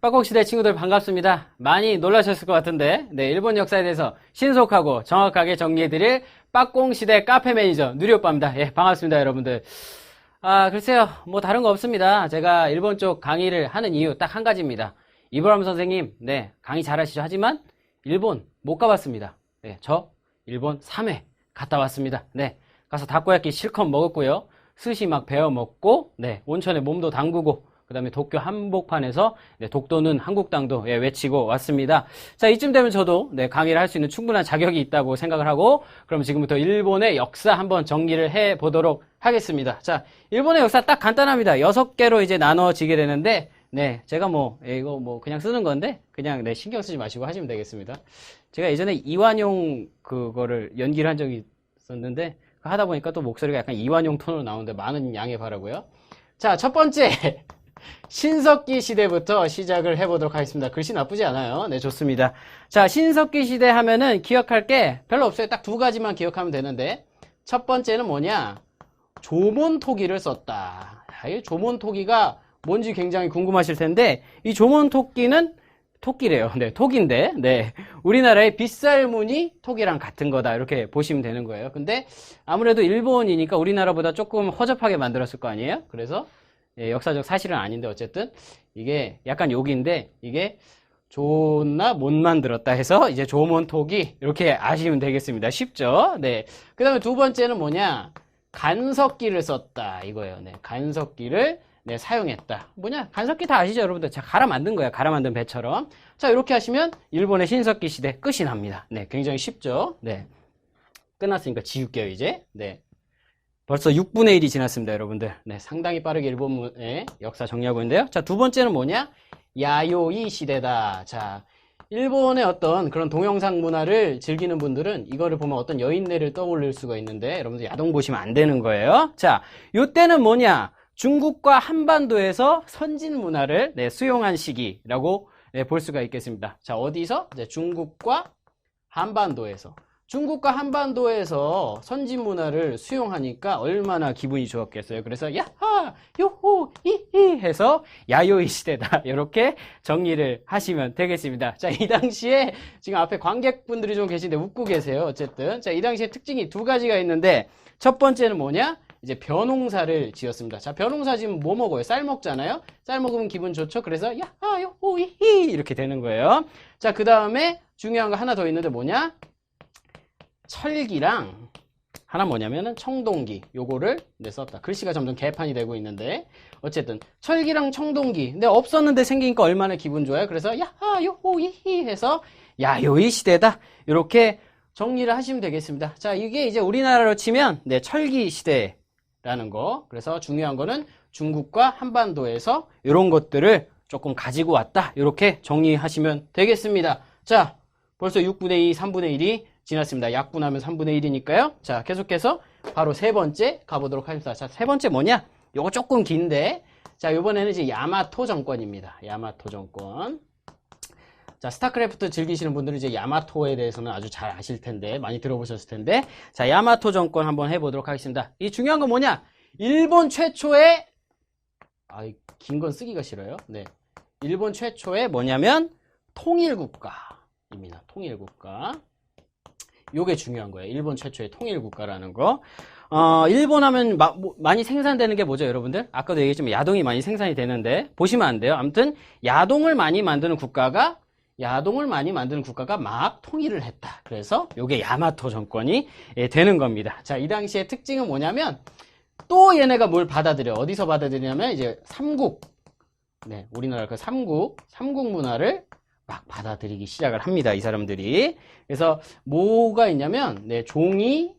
빠곡시대 친구들 반갑습니다. 많이 놀라셨을 것 같은데, 네, 일본 역사에 대해서 신속하고 정확하게 정리해드릴 빠꽁시대 카페 매니저 누리오빠입니다. 예, 반갑습니다, 여러분들. 글쎄요, 뭐 다른 거 없습니다. 제가 일본 쪽 강의를 하는 이유 딱 한 가지입니다. 이브람 선생님, 네, 강의 잘하시죠? 하지만 일본 못 가봤습니다. 네, 저 일본 3회 갔다 왔습니다. 네, 가서 다코야끼 실컷 먹었고요. 스시 막 베어 먹고, 네, 온천에 몸도 담그고, 그 다음에 도쿄 한복판에서 네, 독도는 한국당도 예, 외치고 왔습니다. 자, 이쯤 되면 저도 네, 강의를 할 수 있는 충분한 자격이 있다고 생각을 하고, 그럼 지금부터 일본의 역사 한번 정리를 해 보도록 하겠습니다. 자, 일본의 역사 딱 간단합니다. 6개로 이제 나눠지게 되는데, 네, 제가 이거 그냥 쓰는 건데, 그냥 네, 신경 쓰지 마시고 하시면 되겠습니다. 제가 예전에 이완용 그거를 연기를 한 적이 있었는데, 하다 보니까 또 목소리가 약간 이완용 톤으로 나오는데 많은 양해 바라고요. 자, 첫 번째. 신석기 시대부터 시작을 해보도록 하겠습니다. 글씨 나쁘지 않아요. 네, 좋습니다. 자, 신석기 시대 하면은 기억할 게 별로 없어요. 딱 두 가지만 기억하면 되는데, 첫 번째는 뭐냐? 조몬토기를 썼다. 이 조몬토기가 뭔지 굉장히 궁금하실 텐데, 이 조몬토기는 토끼래요. 네, 토기인데, 네. 우리나라의 빗살무늬 토기랑 같은 거다. 이렇게 보시면 되는 거예요. 근데 아무래도 일본이니까 우리나라보다 조금 허접하게 만들었을 거 아니에요? 그래서 예, 역사적 사실은 아닌데 어쨌든 이게 약간 욕인데 이게 존나 못 만들었다 해서 이제 조몬토기 이렇게 아시면 되겠습니다. 쉽죠? 네. 그 다음에 두 번째는 뭐냐? 간석기를 썼다 이거예요. 네. 간석기를 네, 사용했다. 뭐냐? 간석기 다 아시죠, 여러분들? 자, 갈아 만든 거야. 갈아 만든 배처럼. 자, 이렇게 하시면 일본의 신석기 시대 끝이 납니다. 네, 굉장히 쉽죠? 네. 끝났으니까 지울게요, 이제. 네. 벌써 6분의 1이 지났습니다, 여러분들. 네, 상당히 빠르게 일본의 역사 정리하고 있는데요. 자, 두 번째는 뭐냐? 야요이 시대다. 자, 일본의 어떤 그런 동영상 문화를 즐기는 분들은 이거를 보면 어떤 여인네를 떠올릴 수가 있는데, 여러분들 야동 보시면 안 되는 거예요. 자, 요때는 뭐냐? 중국과 한반도에서 선진 문화를 네, 수용한 시기라고 네, 볼 수가 있겠습니다. 자, 어디서? 이제 중국과 한반도에서. 중국과 한반도에서 선진 문화를 수용하니까 얼마나 기분이 좋았겠어요. 그래서 야하 요호 히히 해서 야요이 시대다 이렇게 정리를 하시면 되겠습니다. 자, 이 당시에 지금 앞에 관객분들이 좀 계신데 웃고 계세요. 어쨌든 자, 이 당시에 특징이 두 가지가 있는데 첫 번째는 뭐냐? 이제 벼농사를 지었습니다. 자, 벼농사 지금 뭐 먹어요? 쌀 먹잖아요. 쌀 먹으면 기분 좋죠. 그래서 야하 요호 히히 이렇게 되는 거예요. 자, 그 다음에 중요한 거 하나 더 있는데 뭐냐? 철기랑 하나 뭐냐면은 청동기 요거를 네, 썼다. 글씨가 점점 개판이 되고 있는데 어쨌든 철기랑 청동기 근데 없었는데 생기니까 얼마나 기분 좋아요. 그래서 야하 요호 히히 해서 야요이 시대다 이렇게 정리를 하시면 되겠습니다. 자, 이게 이제 우리나라로 치면 네, 철기 시대라는 거. 그래서 중요한 거는 중국과 한반도에서 이런 것들을 조금 가지고 왔다 이렇게 정리하시면 되겠습니다. 자, 벌써 6분의 2 3분의 1이 지났습니다. 약분하면 3분의 1이니까요. 자, 계속해서 바로 세 번째 가보도록 하겠습니다. 자, 세 번째 뭐냐? 요거 조금 긴데. 자, 요번에는 이제 야마토 정권입니다. 야마토 정권. 자, 스타크래프트 즐기시는 분들은 이제 야마토에 대해서는 아주 잘 아실 텐데, 많이 들어보셨을 텐데. 자, 야마토 정권 한번 해보도록 하겠습니다. 이 중요한 건 뭐냐? 일본 최초의, 긴 건 쓰기가 싫어요. 네. 일본 최초의 뭐냐면, 통일국가입니다. 통일국가. 요게 중요한 거예요. 일본 최초의 통일국가라는 거. 일본 하면 많이 생산되는 게 뭐죠, 여러분들? 아까도 얘기했지만 야동이 많이 생산이 되는데, 보시면 안 돼요. 아무튼, 야동을 많이 만드는 국가가 막 통일을 했다. 그래서 요게 야마토 정권이 되는 겁니다. 자, 이 당시의 특징은 뭐냐면, 또 얘네가 뭘 받아들여. 어디서 받아들이냐면, 이제 삼국. 네, 우리나라 그 삼국 문화를 막 받아들이기 시작을 합니다. 이 사람들이. 그래서 뭐가 있냐면 네, 종이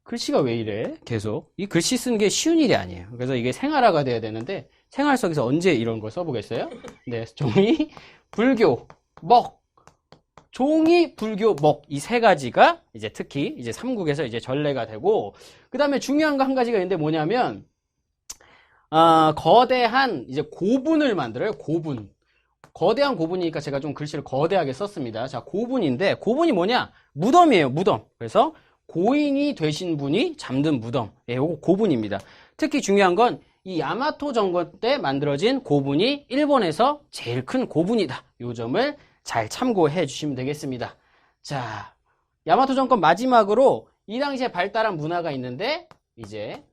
글씨가 왜 이래? 계속 이 글씨 쓰는 게 쉬운 일이 아니에요. 그래서 이게 생활화가 돼야 되는데 생활 속에서 언제 이런 걸 써보겠어요? 네, 종이, 불교, 먹, 종이, 불교, 먹 이 세 가지가 이제 특히 이제 삼국에서 이제 전래가 되고 그 다음에 중요한 거 한 가지가 있는데 뭐냐면 거대한 이제 고분을 만들어요. 고분. 거대한 고분이니까 제가 좀 글씨를 거대하게 썼습니다. 자, 고분인데 고분이 뭐냐? 무덤이에요. 무덤. 그래서 고인이 되신 분이 잠든 무덤. 예, 요거 고분입니다. 특히 중요한 건 이 야마토 정권 때 만들어진 고분이 일본에서 제일 큰 고분이다. 요 점을 잘 참고해 주시면 되겠습니다. 자, 야마토 정권 마지막으로 이 당시에 발달한 문화가 있는데 이제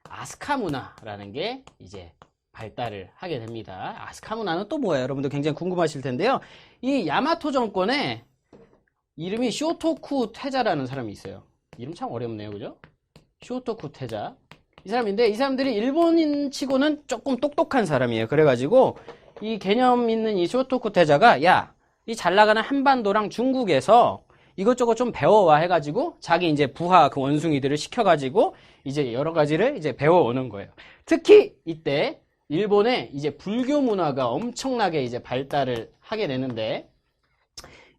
아스카 문화라는 게 이제 발달을 하게 됩니다. 아스카 문화는 또 뭐예요? 여러분들 굉장히 궁금하실 텐데요. 이 야마토 정권에 이름이 쇼토쿠 태자라는 사람이 있어요. 이름 참 어렵네요. 그죠? 쇼토쿠 태자. 이 사람인데 이 사람들이 일본인 치고는 조금 똑똑한 사람이에요. 그래가지고 이 개념 있는 이 쇼토쿠 태자가 야, 이 잘 나가는 한반도랑 중국에서 이것저것 좀 배워와 해가지고 자기 이제 부하 그 원숭이들을 시켜가지고 이제 여러 가지를 이제 배워오는 거예요. 특히 이때 일본의 이제 불교 문화가 엄청나게 이제 발달을 하게 되는데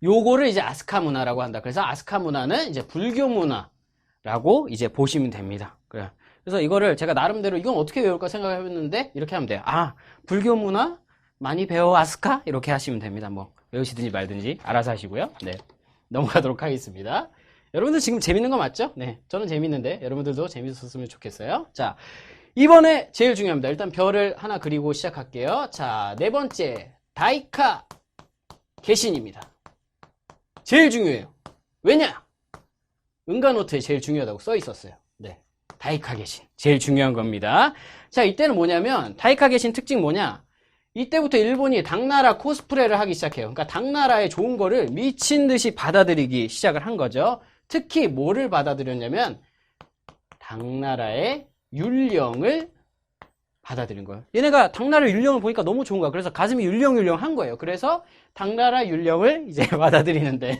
요거를 이제 아스카 문화라고 한다. 그래서 아스카 문화는 이제 불교 문화라고 이제 보시면 됩니다. 그래서 이거를 제가 나름대로 이건 어떻게 외울까 생각해봤는데 이렇게 하면 돼요. 아, 불교 문화 많이 배워 아스카? 이렇게 하시면 됩니다. 뭐 외우시든지 말든지 알아서 하시고요. 네, 넘어가도록 하겠습니다. 여러분들 지금 재밌는 거 맞죠? 네, 저는 재밌는데 여러분들도 재밌었으면 좋겠어요. 자, 이번에 제일 중요합니다. 일단 별을 하나 그리고 시작할게요. 자, 네 번째 다이카 개신입니다. 제일 중요해요. 왜냐? 은가노트에 제일 중요하다고 써 있었어요. 네, 다이카 개신 제일 중요한 겁니다. 자, 이때는 뭐냐면 다이카 개신 특징 뭐냐? 이때부터 일본이 당나라 코스프레를 하기 시작해요. 그러니까 당나라의 좋은 거를 미친 듯이 받아들이기 시작을 한 거죠. 특히 뭐를 받아들였냐면 당나라의 율령을 받아들인 거예요. 얘네가 당나라 율령을 보니까 너무 좋은 거야. 그래서 가슴이 율령율령 한 거예요. 그래서 당나라 율령을 이제 받아들이는데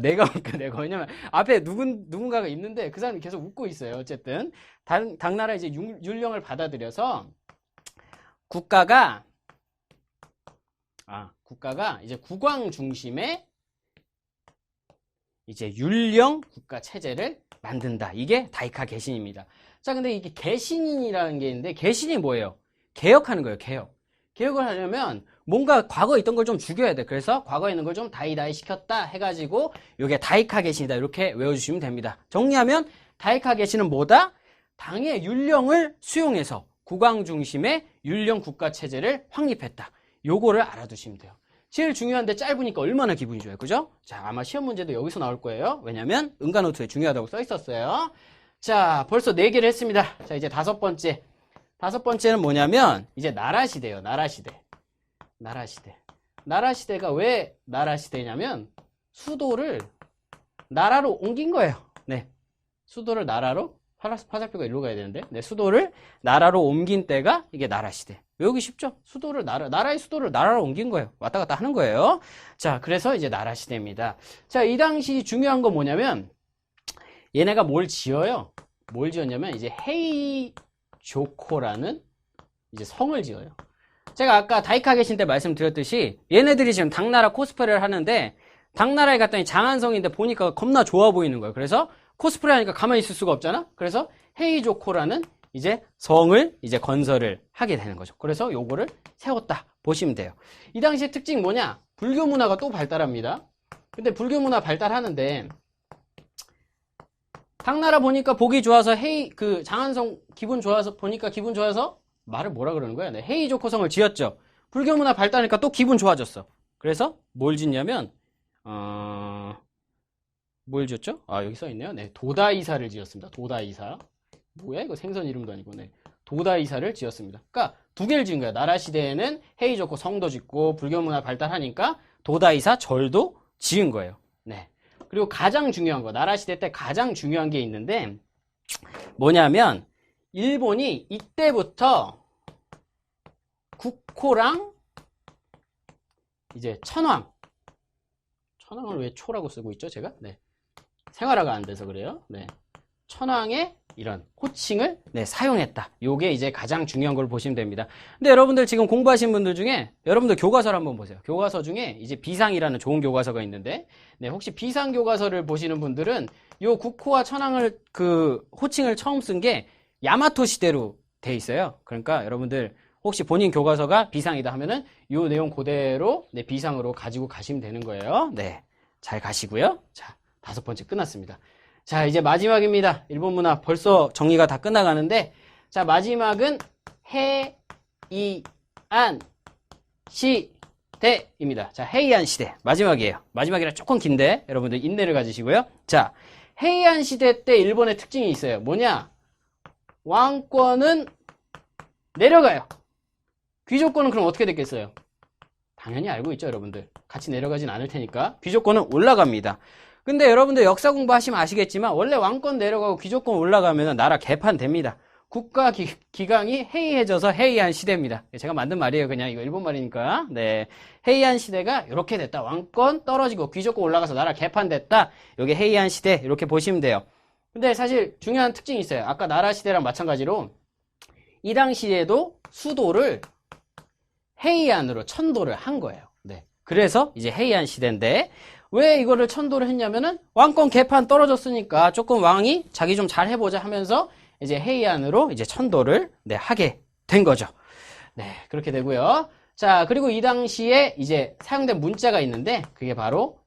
내가 왜냐면 앞에 누군가가 있는데 그 사람이 계속 웃고 있어요. 어쨌든 당나라 이제 율령을 받아들여서 국가가 이제 국왕 중심의 이제 율령 국가 체제를 만든다. 이게 다이카 개신입니다. 자, 근데 이게 개신이라는 게 있는데 개신이 뭐예요? 개혁하는 거예요. 개혁을 하려면 뭔가 과거에 있던 걸 좀 죽여야 돼. 그래서 과거에 있는 걸 좀 다이다이 시켰다 해가지고 이게 다이카 개신이다. 이렇게 외워주시면 됩니다. 정리하면 다이카 개신은 뭐다? 당의 율령을 수용해서 국왕 중심의 율령 국가 체제를 확립했다. 요거를 알아두시면 돼요. 제일 중요한데 짧으니까 얼마나 기분이 좋아요. 그죠? 자, 아마 시험 문제도 여기서 나올 거예요. 왜냐면 은가노트에 중요하다고 써 있었어요. 자, 벌써 4개를 했습니다. 자, 이제 다섯 번째는 뭐냐면 이제 나라시대예요. 나라시대가 왜 나라시대냐면 수도를 나라로 옮긴 거예요. 네, 수도를 나라로 화살표가 일로 가야 되는데 네, 수도를 나라로 옮긴 때가 이게 나라시대. 외우기 쉽죠? 나라의 수도를 나라로 옮긴 거예요. 왔다 갔다 하는 거예요. 자, 그래서 이제 나라시대입니다. 자, 이 당시 중요한 건 뭐냐면 얘네가 뭘 지어요? 뭘 지었냐면 이제 헤이조코라는 이제 성을 지어요. 제가 아까 다이카 계신 때 말씀드렸듯이 얘네들이 지금 당나라 코스프레를 하는데 당나라에 갔더니 장안성인데 보니까 겁나 좋아 보이는 거예요. 그래서 코스프레 하니까 가만히 있을 수가 없잖아? 그래서 헤이조코라는 이제 성을 이제 건설을 하게 되는 거죠. 그래서 요거를 세웠다 보시면 돼요. 이 당시의 특징이 뭐냐? 불교 문화가 또 발달합니다. 근데 불교 문화 발달하는데 당나라 보니까 보기 좋아서 장안성 보니까 기분 좋아서 말을 뭐라 그러는 거야? 네, 헤이조코성을 지었죠. 불교 문화 발달하니까 또 기분 좋아졌어. 그래서 뭘 짓냐면 뭘 지었죠? 여기 써있네요. 네, 도다이사를 지었습니다. 도다이사. 뭐야 이거 생선 이름도 아니고. 네, 도다이사를 지었습니다. 그러니까 두 개를 지은 거야. 나라 시대에는 헤이조코 성도 짓고 불교 문화 발달하니까 도다이사 절도 지은 거예요. 네. 그리고 가장 중요한 거, 나라 시대 때 가장 중요한 게 있는데 뭐냐면 일본이 이때부터 국호랑 이제 천황을 왜 초라고 쓰고 있죠 제가? 네, 생활화가 안 돼서 그래요. 네, 천황의 이런 호칭을 사용했다. 요게 이제 가장 중요한 걸 보시면 됩니다. 근데 여러분들 지금 공부하신 분들 중에 여러분들 교과서를 한번 보세요. 교과서 중에 이제 비상이라는 좋은 교과서가 있는데 네, 혹시 비상 교과서를 보시는 분들은 요 국호와 천황을 호칭을 처음 쓴 게 야마토 시대로 돼 있어요. 그러니까 여러분들 혹시 본인 교과서가 비상이다 하면은 요 내용 그대로 비상으로 가지고 가시면 되는 거예요. 네, 잘 가시고요. 자, 5번째 끝났습니다. 자, 이제 마지막입니다. 일본 문화 벌써 정리가 다 끝나가는데 자, 마지막은 해이안 시대입니다. 자, 해이안 시대. 마지막이에요. 마지막이라 조금 긴데, 여러분들 인내를 가지시고요. 자, 해이안 시대 때 일본의 특징이 있어요. 뭐냐? 왕권은 내려가요. 귀족권은 그럼 어떻게 됐겠어요? 당연히 알고 있죠, 여러분들. 같이 내려가진 않을 테니까. 귀족권은 올라갑니다. 근데 여러분들 역사 공부하시면 아시겠지만 원래 왕권 내려가고 귀족권 올라가면 나라 개판됩니다. 국가 기강이 해이해져서 해이안 시대입니다. 제가 만든 말이에요. 그냥 이거 일본 말이니까. 네, 해이안 시대가 이렇게 됐다. 왕권 떨어지고 귀족권 올라가서 나라 개판됐다. 여기 해이안 시대 이렇게 보시면 돼요. 근데 사실 중요한 특징이 있어요. 아까 나라 시대랑 마찬가지로 이 당시에도 수도를 해이안으로 천도를 한 거예요. 네, 그래서 이제 해이안 시대인데 왜 이거를 천도를 했냐면은 왕권 개판 떨어졌으니까 조금 왕이 자기 좀 잘 해보자 하면서 이제 해이안으로 이제 천도를 네, 하게 된 거죠. 네, 그렇게 되고요. 자, 그리고 이 당시에 이제 사용된 문자가 있는데 그게 바로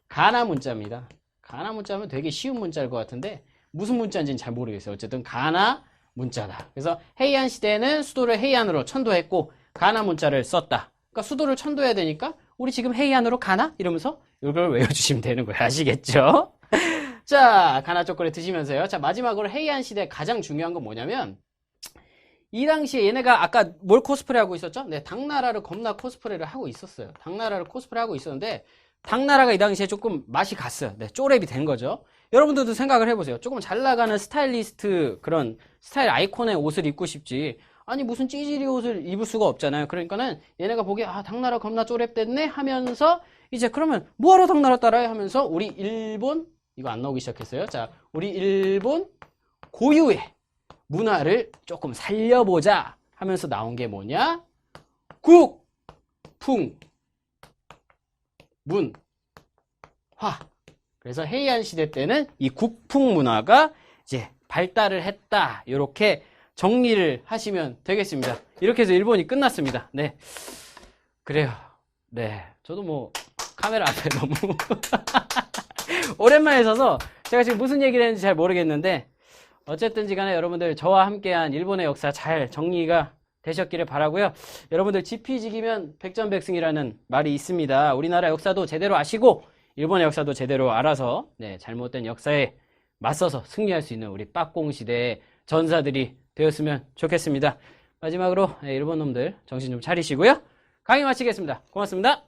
가나 문자입니다. 가나 문자면 되게 쉬운 문자일 것 같은데 무슨 문자인지는 잘 모르겠어요. 어쨌든 가나 문자다. 그래서 해이안 시대에는 수도를 해이안으로 천도했고 가나 문자를 썼다. 그러니까 수도를 천도해야 되니까 우리 지금 해이안으로 가나? 이러면서 이걸 외워주시면 되는 거예요. 아시겠죠? 자, 가나 초콜릿 드시면서요. 자, 마지막으로 해이안 시대 가장 중요한 건 뭐냐면 이 당시에 얘네가 아까 뭘 코스프레 하고 있었죠? 네, 당나라를 겁나 코스프레를 하고 있었어요. 당나라를 코스프레 하고 있었는데 당나라가 이 당시에 조금 맛이 갔어요. 네, 쪼렙이 된 거죠. 여러분들도 생각을 해보세요. 조금 잘 나가는 스타일리스트 그런 스타일 아이콘의 옷을 입고 싶지. 아니 무슨 찌질이 옷을 입을 수가 없잖아요. 그러니까는 얘네가 보기에 아 당나라 겁나 쪼렙됐네 하면서 이제 그러면 뭐하러 당나라 따라해 하면서 우리 일본 이거 안 나오기 시작했어요. 자, 우리 일본 고유의 문화를 조금 살려보자 하면서 나온 게 뭐냐? 국풍 문화. 그래서 해이안 시대 때는 이 국풍 문화가 이제 발달을 했다. 이렇게 정리를 하시면 되겠습니다. 이렇게 해서 일본이 끝났습니다. 네. 그래요. 네. 저도 뭐 카메라 앞에 너무 오랜만에 서서 제가 지금 무슨 얘기를 했는지 잘 모르겠는데 어쨌든지 간에 여러분들 저와 함께한 일본의 역사 잘 정리가 되셨기를 바라고요. 여러분들 지피지기면 백전백승이라는 말이 있습니다. 우리나라 역사도 제대로 아시고 일본의 역사도 제대로 알아서 네, 잘못된 역사에 맞서서 승리할 수 있는 우리 빠꽁시대의 전사들이 되었으면 좋겠습니다. 마지막으로 일본 놈들 정신 좀 차리시고요. 강의 마치겠습니다. 고맙습니다.